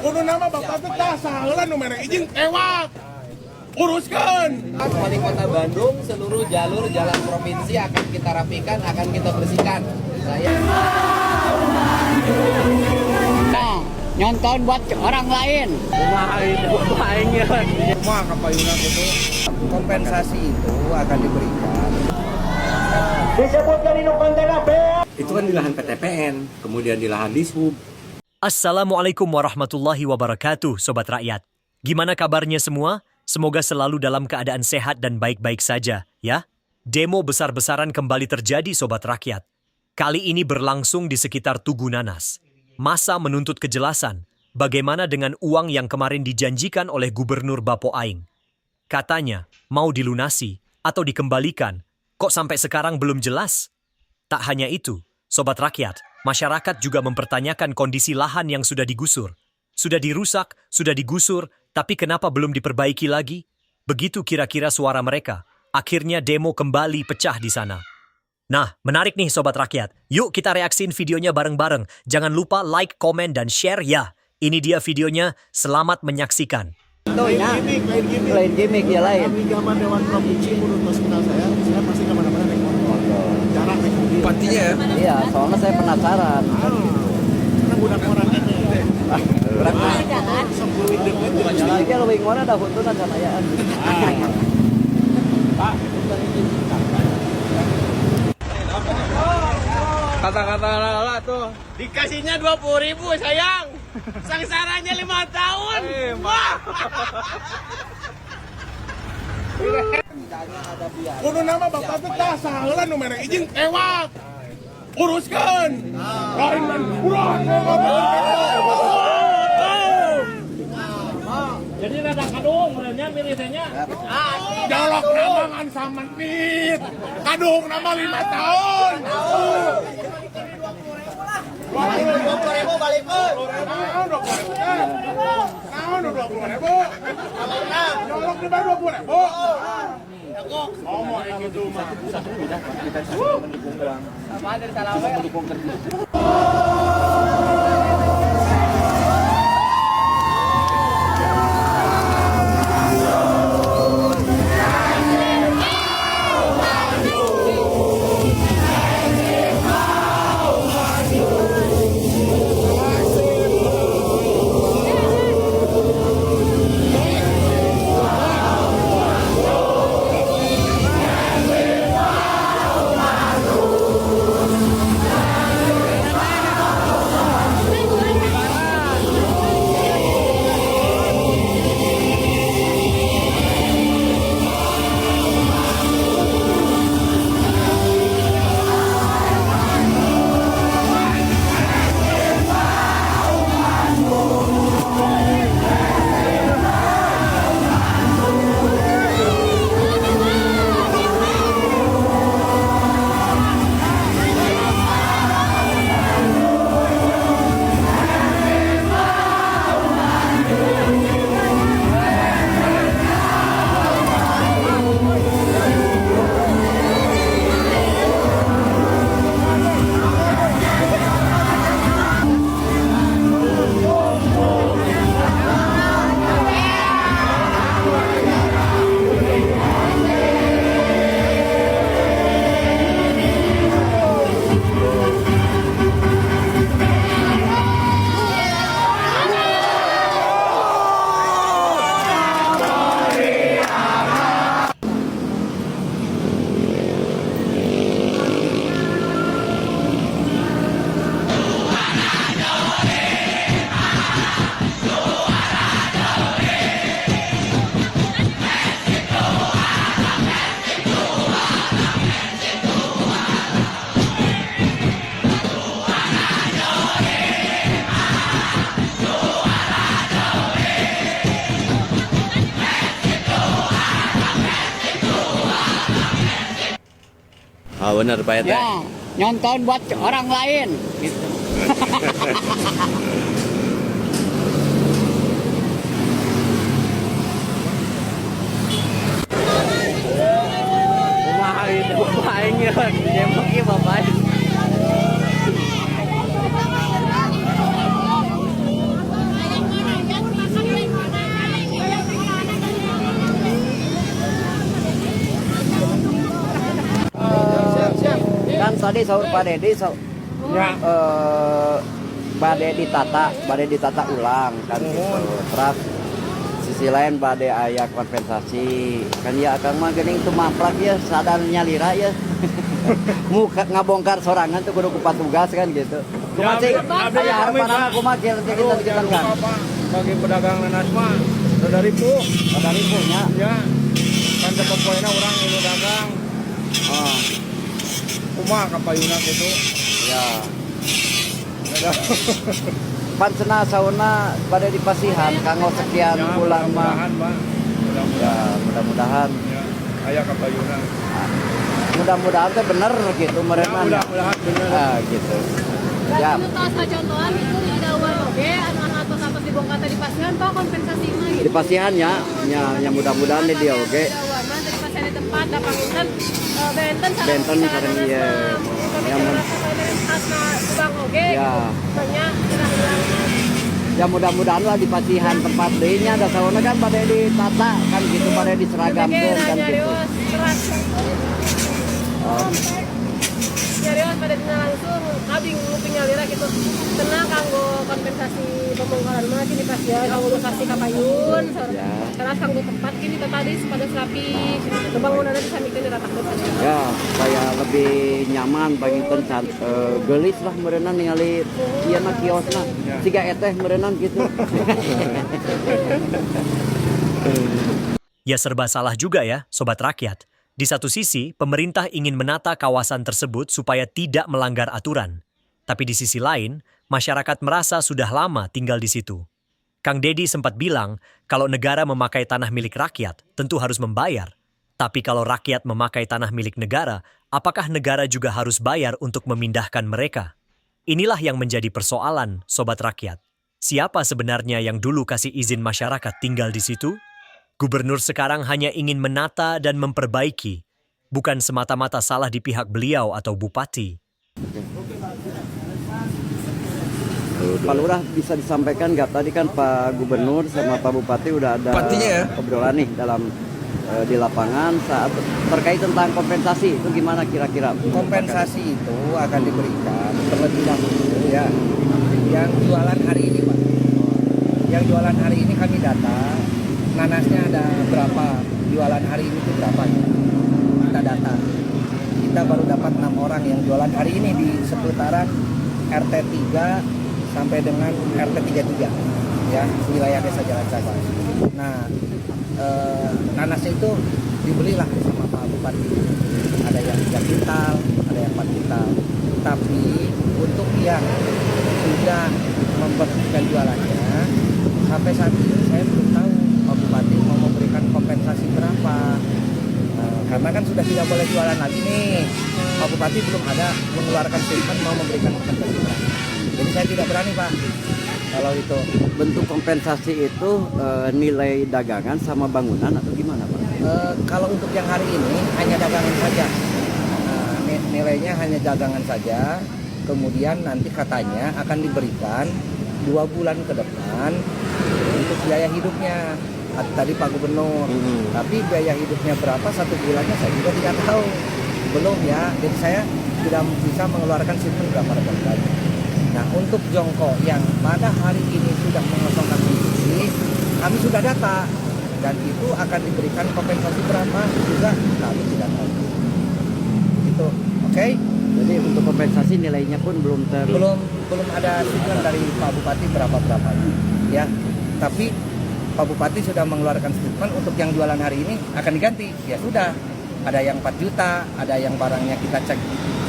kudu nama bapak teh tah saheula nu mere izin ewak. Uruskan. Wali Kota Bandung, seluruh jalur jalan provinsi akan kita rapikan, akan kita bersihkan. Saya nyonton buat orang lain. kompensasi itu akan diberikan. Itu kan di lahan PTPN, kemudian di lahan Dishub. Assalamualaikum warahmatullahi wabarakatuh, Sobat Rakyat. Gimana kabarnya semua? Semoga selalu dalam keadaan sehat dan baik-baik saja, ya. Demo besar-besaran kembali terjadi, Sobat Rakyat. Kali ini berlangsung di sekitar Tugu Nanas. Massa menuntut kejelasan, bagaimana dengan uang yang kemarin dijanjikan oleh Gubernur Bapo Aing. Katanya, mau dilunasi atau dikembalikan, kok sampai sekarang belum jelas? Tak hanya itu, Sobat Rakyat, masyarakat juga mempertanyakan kondisi lahan yang sudah digusur. Sudah dirusak, sudah digusur, tapi kenapa belum diperbaiki lagi? Begitu kira-kira suara mereka. Akhirnya demo kembali pecah di sana. Nah, menarik nih Sobat Rakyat. Yuk kita reaksiin videonya bareng-bareng. Jangan lupa like, komen, dan share ya. Ini dia videonya, selamat menyaksikan. Lain gimmick ya lain. Kami zaman Dewan Provinsi menurut Mas kenal saya pasti kemana-mana naik motor. Jarang naik mobil. Partinya ya? Iya, soalnya saya penasaran. Karena budak orangnya Berapa? sebelum itu. Lagi lebih mana dah foto dan kanayaan. Pak, Kata-kata lala tuh. dikasihnya 20.000 sayang. Sangsaranya 5 tahun. Wah. Kudu nama bapak teh tah saheula nu mere izin ewak. Uruskan. Lain dan urang. Jadi rada kadung merenya mirisnya. Jalok nama ngan samantit. Kadung nama 5 tahun. 20.000 balikin. Naon 20.000? Jalok di bawah 20.000. Ngomong gitu mah. Sama dari Salawel. Ah benar Pak Ete. Ya, nyonton buat orang lain. tadi sahur Pak Dedi Ya. bade ditata ulang kan gitu. Terus sisi lain bade aya kompensasi kan ya Kang mah geuning tuh mamplak ya sadarnya lira ya. Muka ngabongkar sorangan tuh kudu ku patugas kan gitu. Kumaha sih aya harapan kumaha kita kan Bagi pedagang nanas mah rada ribu nya. ya. Kan teu poina urang nu dagang. Oh, Kumaha kapayuna gitu. ya. Pansena sauna pada di Pasihan kanggo sekian bulan mah. Pak. Ya, mudah-mudahan. Ya, aya kapayuna. Mudah-mudahan teh bener gitu Ya, merenang. mudah-mudahan bener. Ah, gitu. Ya, Itu tos contohan itu di awal oge anu atos dibongkar tadi pasihan toh kompensasi mah gitu. di Pasihan ya, mudah-mudahan di dia oge. Mana tadi pasihan di tempat da pangunten benten Benten sareng ieu. Ya khasna Subang oge. Ya. Banyak hilang-hilang. Ya mudah-mudahan lah di Pasihan tempat deui nya da sauna kan pada ditata kan gitu pada diseragamkeun kan gitu. Oh, Nyarios pada dina langsung abing nguping ngalira gitu. Tenang kanggo kompensasi pembongkaran mah kini pasihan kanggo lokasi kapayun. Ya. Terus kanggo tempat kini tadi pada rapi. Pembangunannya bisa mikir ratakan. ya supaya lebih nyaman bangingkeun geulis lah meureunna ningali ieu mah kiosna. Siga eteh meureunna gitu. Ya serba salah juga ya, Sobat Rakyat. Di satu sisi, pemerintah ingin menata kawasan tersebut supaya tidak melanggar aturan. Tapi di sisi lain, masyarakat merasa sudah lama tinggal di situ. Kang Dedi sempat bilang, kalau negara memakai tanah milik rakyat, tentu harus membayar. Tapi kalau rakyat memakai tanah milik negara, apakah negara juga harus bayar untuk memindahkan mereka? Inilah yang menjadi persoalan, Sobat Rakyat. Siapa sebenarnya yang dulu kasih izin masyarakat tinggal di situ? Gubernur sekarang hanya ingin menata dan memperbaiki, bukan semata-mata salah di pihak beliau atau bupati. Pak Lurah bisa disampaikan nggak tadi kan Pak Gubernur sama Pak Bupati udah ada obrolan nih dalam di lapangan saat terkait tentang kompensasi itu gimana kira-kira? Kompensasi itu akan diberikan terlebih dahulu ya yang jualan hari ini Pak. Yang jualan hari ini kami data nanasnya ada berapa, jualan hari ini itu berapa, kita data. Kita baru dapat 6 orang yang jualan hari ini di seputaran RT 3 sampai dengan RT 33 ya, wilayah Desa Jalan Sabang. Nah, nanasnya itu dibelilah sama Pak Bupati. Ada yang 3 kintal, ada yang 4 kintal. Tapi untuk yang sudah membersihkan jualannya, sampai saat ini saya belum tahu Pak Bupati mau memberikan kompensasi berapa. Karena kan sudah tidak boleh jualan lagi nih. Pak Bupati belum ada mengeluarkan statement mau memberikan kompensasi berapa. Jadi saya tidak berani Pak kalau itu. Bentuk kompensasi itu nilai dagangan sama bangunan atau gimana Pak? Kalau untuk yang hari ini hanya dagangan saja. Nilainya hanya dagangan saja. Kemudian nanti katanya akan diberikan 2 bulan ke depan untuk biaya hidupnya. Tadi Pak Gubernur. Tapi biaya hidupnya berapa 1 bulannya saya juga tidak tahu. Belum ya. Jadi saya tidak bisa mengeluarkan statement berapa bulan. Nah, untuk Jongko yang pada hari ini sudah mengosongkan posisi, kami sudah data dan itu akan diberikan kompensasi berapa juga kami tidak tahu. Itu, oke? Jadi untuk kompensasi nilainya pun belum Belum ada statement dari Pak Bupati berapa ya. Tapi Pak Bupati sudah mengeluarkan statement untuk yang jualan hari ini akan diganti. Ya sudah, ada yang 4 juta, ada yang barangnya kita cek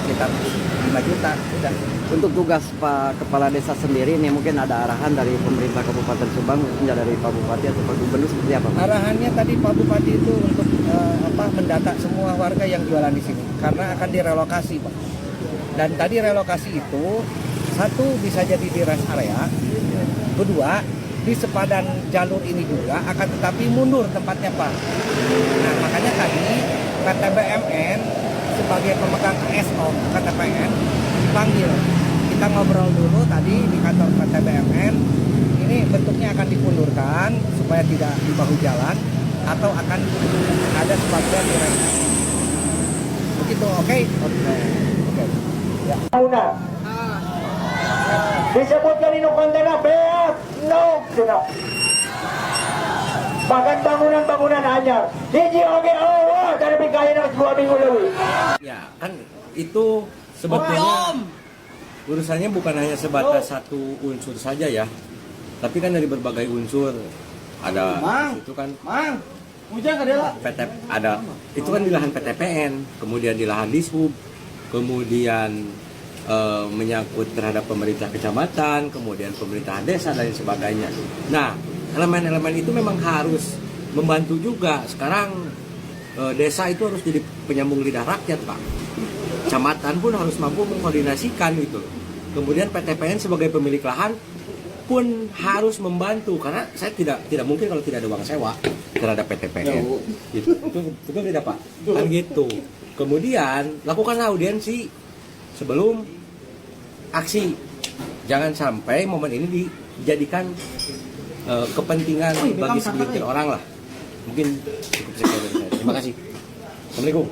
sekitar 5 juta, sudah. Untuk tugas Pak Kepala Desa sendiri nih mungkin ada arahan dari pemerintah Kabupaten Subang, mungkin dari Pak Bupati atau Pak Gubernur seperti apa Pak? Arahannya tadi Pak Bupati itu untuk mendata semua warga yang jualan di sini karena akan direlokasi Pak. Dan tadi relokasi itu satu bisa jadi di rest area, kedua di sepadan jalur ini juga akan tetapi mundur tempatnya Pak. Nah makanya tadi PT BMN sebagai pemegang ASO KTPN dipanggil. Kita ngobrol dulu tadi di kantor PT BMN. Ini bentuknya akan dipundurkan supaya tidak di bahu jalan atau akan ada sebagian di rest. Begitu, oke? Oke. Una. Disebutkan ini kontena beak, no, sudah. Bahkan bangunan-bangunan anyar. Hiji oge awal dari bikain 2 minggu lebih. Ya kan itu sebetulnya urusannya bukan hanya sebatas satu unsur saja ya, tapi kan dari berbagai unsur ada itu kan PT ada itu kan di lahan PTPN, kemudian di lahan Dishub, kemudian menyangkut terhadap pemerintah kecamatan, kemudian pemerintahan desa dan sebagainya. Nah, elemen-elemen itu memang harus membantu juga. Sekarang desa itu harus jadi penyambung lidah rakyat, Pak. Kecamatan pun harus mampu mengkoordinasikan gitu. Kemudian PTPN sebagai pemilik lahan pun harus membantu, karena saya tidak mungkin kalau tidak ada uang sewa terhadap PTPN. Gitu. Itu betul tidak, Pak? Kan gitu. Kemudian lakukan audiensi sebelum aksi. Jangan sampai momen ini dijadikan kepentingan bagi segelintir orang lah. Mungkin cukup sekian dari saya. Terima kasih. Assalamualaikum.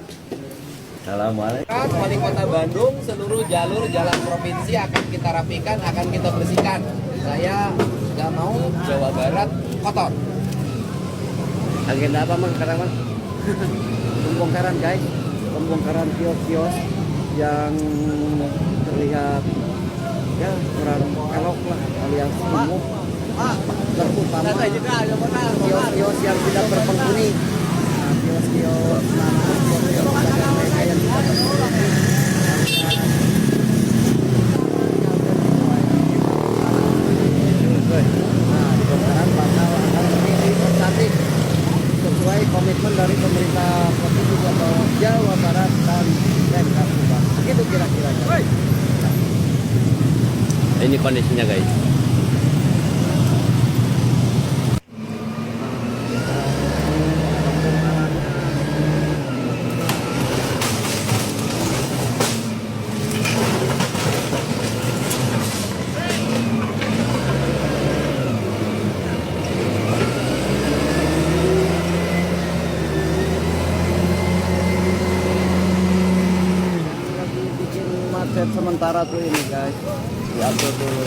Assalamualaikum. Wali Kota Bandung, seluruh jalur jalan provinsi akan kita rapikan, akan kita bersihkan. Saya nggak mau Jawa Barat kotor. Agenda apa Mang sekarang Mang? Pembongkaran guys, pembongkaran kios-kios yang terlihat ya kurang elok lah alias kumuh, terutama kios-kios yang tidak berpenghuni. Nah, kios-kios mereka yang tidak berpenghuni. Nah, pembongkaran bakal akan berinisiatif sesuai komitmen dari pemerintah provinsi Jawa Barat dan Pemkab Subang. Begitu kira-kira. Ini kondisinya guys. Macet sementara tuh ini guys, diatur dulu.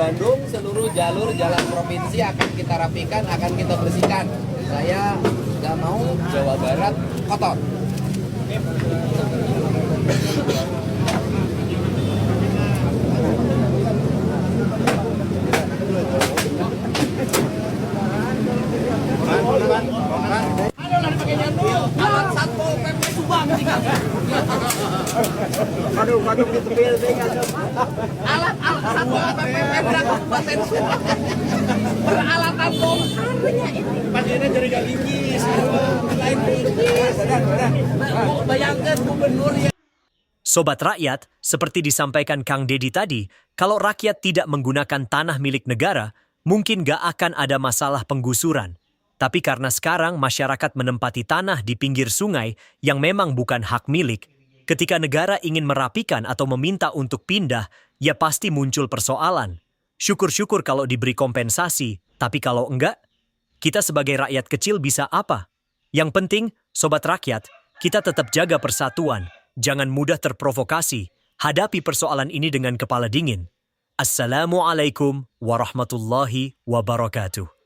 Bandung, seluruh jalur jalan provinsi akan kita rapikan, akan kita bersihkan. Saya nggak mau Jawa Barat kotor. Alat Satpol PP Subang aduh ditepil alat Satpol PP Kabupaten Subang peralatan bongkarnya ini pastinya jadi gak linggis lain linggis bayangkan gubernur ya. Sobat rakyat, seperti disampaikan Kang Dedi tadi, kalau rakyat tidak menggunakan tanah milik negara, mungkin gak akan ada masalah penggusuran. Tapi karena sekarang masyarakat menempati tanah di pinggir sungai yang memang bukan hak milik, ketika negara ingin merapikan atau meminta untuk pindah, ya pasti muncul persoalan. Syukur-syukur kalau diberi kompensasi, tapi kalau enggak, kita sebagai rakyat kecil bisa apa? Yang penting, sobat rakyat, kita tetap jaga persatuan, jangan mudah terprovokasi, hadapi persoalan ini dengan kepala dingin. Assalamualaikum warahmatullahi wabarakatuh.